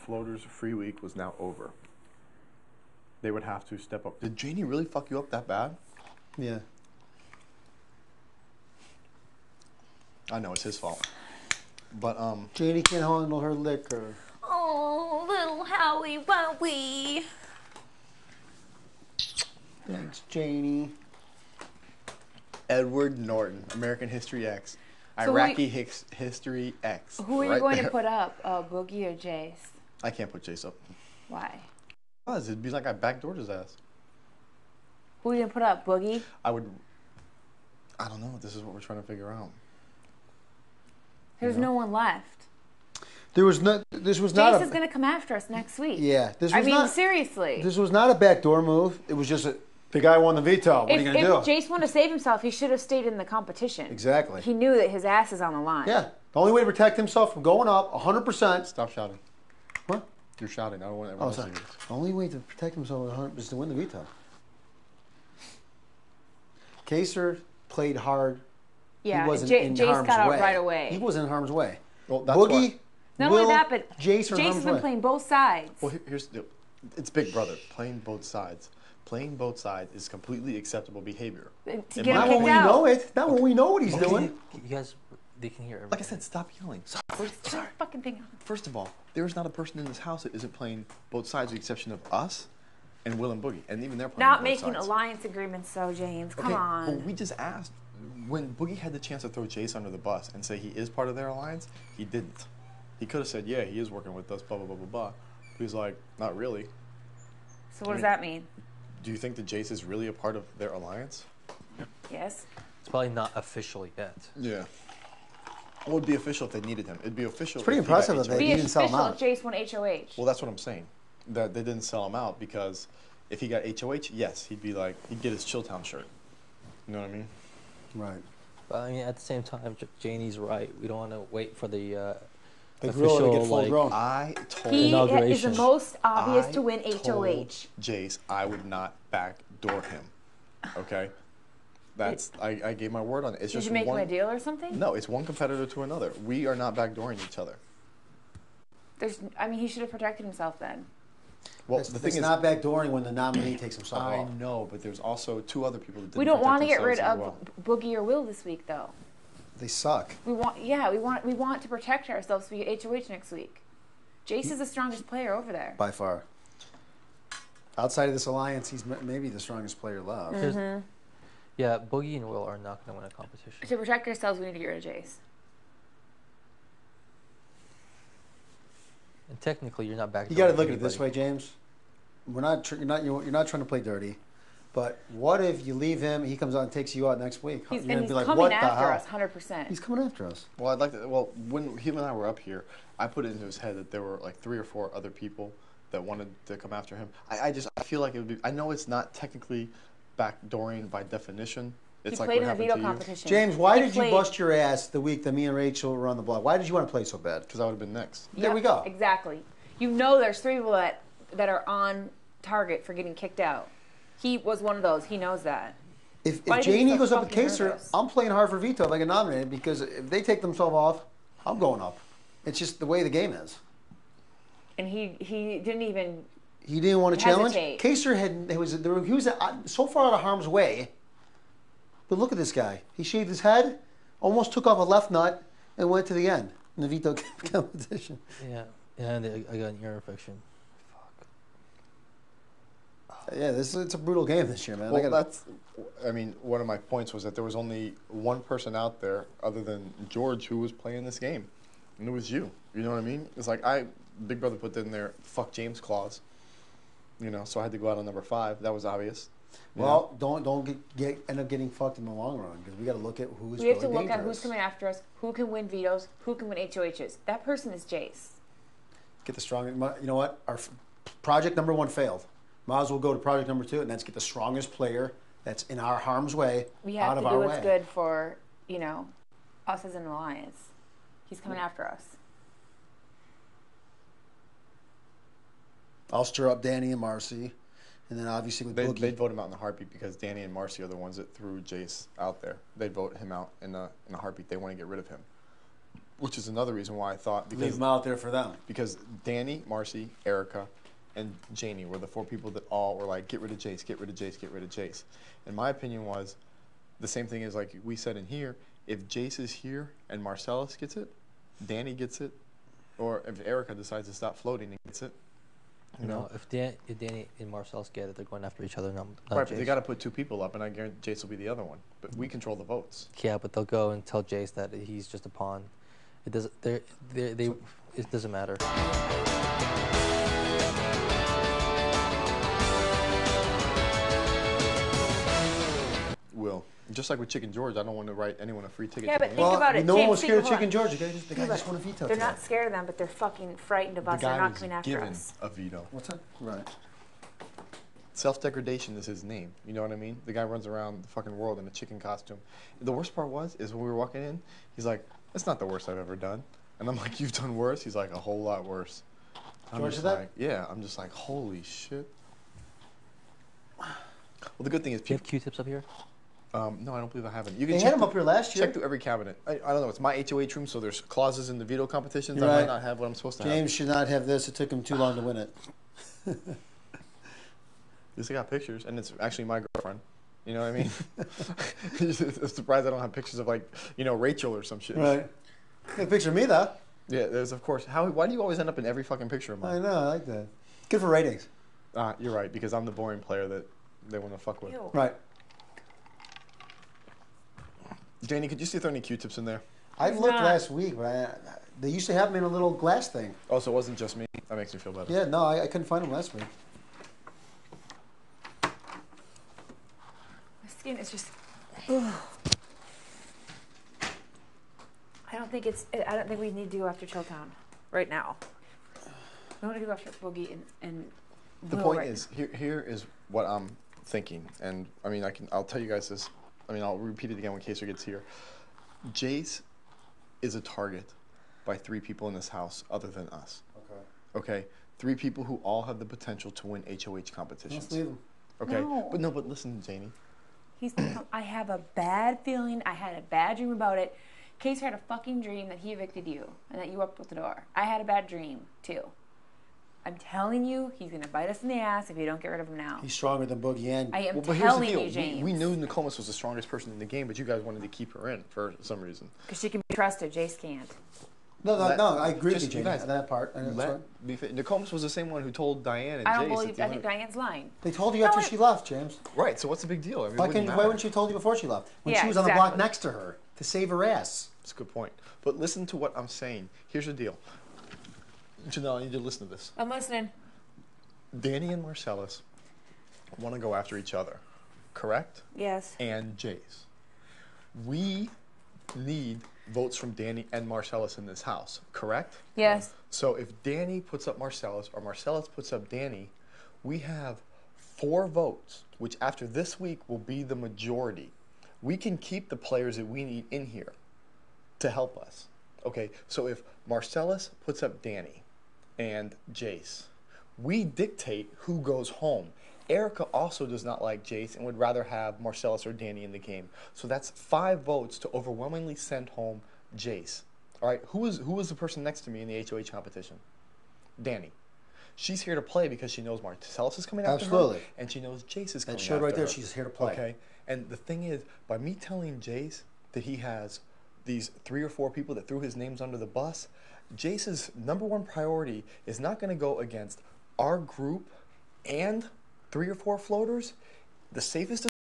floaters free week was now over. They would have to step up. Did Janie really fuck you up that bad? Yeah. I know it's his fault. But Janie can't handle her liquor. Oh, little Howie, Wowie. Thanks, Janie. Edward Norton, American History X. So Iraqi History X. Who are you going to put up, Boogie or Jace? I can't put Jace up. Why? Because it'd be like I backdoored his ass. Who are you going to put up, Boogie? I don't know. This is what we're trying to figure out. There's no one left. This was not. Jace is going to come after us next week. Yeah. Seriously. This was not a backdoor move. It was just the guy won the veto. What are you going to do? If Jace wanted to save himself, he should have stayed in the competition. Exactly. He knew that his ass is on the line. Yeah. The only way to protect himself from going up 100%. Stop shouting. What? You're shouting. I don't want everyone to see you. The only way to protect himself 100% is to win the veto. Kaysar played hard. Yeah, he wasn't in Jace harm's got out way. right away. He wasn't in harm's way. Well, that's Boogie, why. Not Will, only that, but Jace has been way. playing both sides. Well, here's the deal. It's Big Brother. Playing both sides. Playing both sides is completely acceptable behavior. To get Not him when kicked we out. know it. Not when we know what he's doing. You guys, they can hear everything. Like I said, stop yelling. Turn the fucking thing on. First of all, there is not a person in this house that isn't playing both sides with the exception of us and Will and Boogie. And even they're playing Not both making sides. alliance agreements, though, James. Come on. Well, we just asked. When Boogie had the chance to throw Jace under the bus and say he is part of their alliance, he didn't. He could have said, yeah, he is working with us, blah, blah, blah, blah, blah. But he's like, not really. So what does that mean? Do you think that Jace is really a part of their alliance? Yes. It's probably not official yet. Yeah. Well, it'd be official if they needed him. It'd be official. It's pretty if he got impressive that HOH. they Be didn't sell him official out. if Jace won HOH. Well, that's what I'm saying. That they didn't sell him out because if he got HOH, yes, he'd be like, he'd get his Chilltown shirt. You know what I mean? Right. But I mean, at the same time, Janie's right. We don't want to wait for the gorilla to official, get full like, grown. I told He is the Inauguration. most obvious I to win told HOH. Jace, I would not backdoor him. Okay? That's I gave my word on it. It's Did just you make him one, a deal or something? No, it's one competitor to another. We are not backdooring each other. He should have protected himself then. Well, It's the thing is, not backdooring when the nominee takes himself I off. know, but there's also two other people that didn't We don't protect want to get themselves rid as of well. Boogie or Will this week, though. They suck. We want to protect ourselves so we get HOH next week. Jace is the strongest player over there. By far. Outside of this alliance, he's maybe the strongest player left. Yeah, Boogie and Will are not going to win a competition. To protect ourselves, we need to get rid of Jace. And technically, you're not back. You got to look at it this way, James. You're not trying to play dirty, but what if you leave him? He comes out and takes you out next week. He's You're gonna be like, coming what the after hell? us, 100%. He's coming after us. Well, I'd like to. Well, when him and I were up here, I put it into his head that there were like 3 or 4 other people that wanted to come after him. I feel like it would be. I know it's not technically backdooring by definition. It's He like played what in a happened veto to you. competition. James, why He did you played- bust your ass the week that me and Rachel were on the block? Why did you want to play so bad? Because I would have been next. There we go. Exactly. You know there's 3 people that are on target for getting kicked out. He was one of those. He knows that. If Why did he Janie so goes up with fucking Kaysar, nervous? I'm playing hard for veto if I get nominated because if they take themselves off, I'm going up. It's just the way the game is. And he didn't even. He didn't want to challenge. Hesitate. Kaysar he was so far out of harm's way. But look at this guy. He shaved his head, almost took off a left nut, and went to the end in the veto competition. Yeah, and I got an ear infection. Yeah, it's a brutal game this year, man. Well, one of my points was that there was only one person out there other than George who was playing this game, and it was you. You know what I mean? It's like Big Brother put in there, fuck James clause. You know, so I had to go out on number 5. That was obvious. Well, don't end up getting fucked in the long run because we got to look at who's We have to really look at dangerous. who's coming after us, who can win vetoes, who can win HOHs. That person is Jace. Get the strong. You know what? Our project number 1 failed. Might as well go to project number 2, and that's get the strongest player that's in our harm's way We out have of to our do way. what's good for, us as an alliance. He's coming after us. I'll stir up Danny and Marcy, and then obviously with Boogie. They'd vote him out in a heartbeat because Danny and Marcy are the ones that threw Jace out there. They'd vote him out in a heartbeat. They want to get rid of him. which is another reason why I thought Leave because them out there for them. because Danny, Marcy, Erica, and Janie were the 4 people that all were like, get rid of Jace, get rid of Jace, get rid of Jace. And my opinion was the same thing as like we said in here. If Jace is here and Marcellus gets it, Danny gets it, or if Erica decides to stop floating and gets it, you know. If Danny and Marcellus get it, they're going after each other. Not Right, but Jace. they got to put 2 people up, and I guarantee Jace will be the other one. But we control the votes. Yeah, but they'll go and tell Jace that he's just a pawn. It doesn't. It doesn't matter. Will. Just like with Chicken George, I don't want to write anyone a free ticket. Yeah, to but the think game. about it. No one James, was scared of hold on. Chicken George. The guy just won a veto. They're today. not scared of them, but they're fucking frightened of The us. They're guy not was coming after given us. a veto. What's that? Right. Self-degradation is his name. You know what I mean? The guy runs around the fucking world in a chicken costume. The worst part is when we were walking in, he's like, "That's not the worst I've ever done," and I'm like, "You've done worse." He's like, "A whole lot worse." I'm George just said that? like, yeah. I'm just like, holy shit. Well, the good thing is Do you have people. Q-tips up here? No, I don't believe I haven't. You can They check had him up here last year. Check through every cabinet. I don't know. It's my HOH room, so there's clauses in the veto competitions. You're I right. might not have what I'm supposed to James should not have this. It took him too long to win it. have. At least I got pictures, and it's actually my girlfriend. You know what I mean? I'm surprised I don't have pictures of like, Rachel or some shit. Right. Good picture of me, though. Yeah, there's of course. Why do you always end up in every fucking picture of I mine? know. I like that. Good for ratings. You're right, because I'm the boring player that they want to fuck with. Ew. Right. Janie, could you see if there are any Q-tips in there? I He's looked not. last week, but they used to have them in a little glass thing. Oh, so it wasn't just me? That makes me feel better. Yeah, no, I couldn't find them last week. My skin is just. Ugh. I don't think we need to go after Chilltown right now. I want to go after Boogie and The Will point right is, here is what I'm thinking, and I mean, I'll tell you guys this. I mean, I'll repeat it again when Kaysar gets here. Jace is a target by 3 people in this house other than us. Okay. Okay, 3 people who all have the potential to win HOH competitions. Let's leave them. Okay, No. but listen, Janie. I have a bad feeling. I had a bad dream about it. Kaysar had a fucking dream that he evicted you and that you opened the door. I had a bad dream too. I'm telling you, he's gonna bite us in the ass if you don't get rid of him now. He's stronger than Boogie and I am Well, but here's the telling deal. you, James. We knew Nokomis was the strongest person in the game, but you guys wanted to keep her in for some reason. Because she can be trusted. Jace can't. No, I agree with just- you, you Jamie. guys, That part. Nokomis was the same one who told Diane and I don't Jace. believe. I think Diane's lying. They told you after No, she left, James. Right. So what's the big deal? I mean, Why it wouldn't why matter. wouldn't she told you before she left? When Yeah, she was on the block exactly. next to her to save her ass. That's a good point. But listen to what I'm saying. Here's the deal. Janelle, I need you to listen to this. I'm listening. Danny and Marcellus want to go after each other, correct? Yes. And Jace. We need votes from Danny and Marcellus in this house, correct? Yes. So if Danny puts up Marcellus or Marcellus puts up Danny, we have 4 votes, which after this week will be the majority. We can keep the players that we need in here to help us. Okay, so if Marcellus puts up Danny and Jace, we dictate who goes home. Erica also does not like Jace and would rather have Marcellus or Danny in the game. So that's 5 votes to overwhelmingly send home Jace. All right, who was the person next to me in the HOH competition? Danny. She's here to play because she knows Marcellus is coming after Absolutely. her, and she knows Jace is coming That showed after right there. her. She's here to play. Okay, and the thing is, by me telling Jace that he has these 3 or 4 people that threw his names under the bus, Jace's #1 priority is not going to go against our group and 3 or 4 floaters. The safest